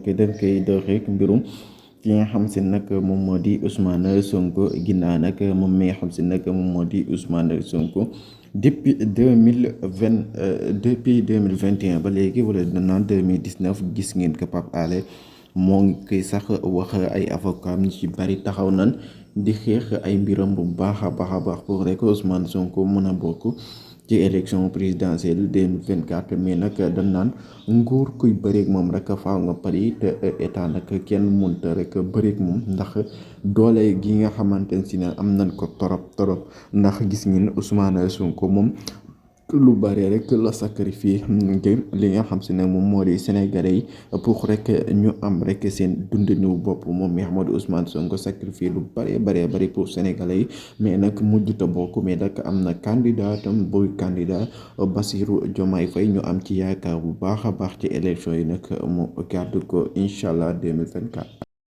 dañ koy door rek mbirum ki nga xam si nag moom moo di Ousmane Sonko ginnaaw nag moom mi nga xam si nag moom moo di Ousmane Sonko depuis 2021 ba léegi wala naan 2019 gis ngeen ko Pape Alé moo ngi koy sax wax ay avocat ñu ci bari taxaw nan di xeex ay mbiram bu baax a baax pour rek Ousmane Sonko mën a bokk ci élection présidentielle 2024 mais nag dañ naan nguur kuy bëreek moom rek faaw nga pari te état nag kenn munta rek bëreek moom ndax doole gi nga xamante ne si ne am nañ ko torop ndax gis ngeen Ousmane Sonko moom lu bare rek la sacrifié ngir li nga xam si ne moom moo di sénégalais yi pour rek ñu am rek seen dundinu bopp moom mi Ahmadou Ousmane Sonko sacrifié lu bari pour sénégalais yi mais nag mujjuta bokk mais nag am na candidat tam boy candidat Bassirou Diomaye Faye ñu am ci yaakaar bu baax a baax ci élection yi nag mu gàddu ko incha allah 2024.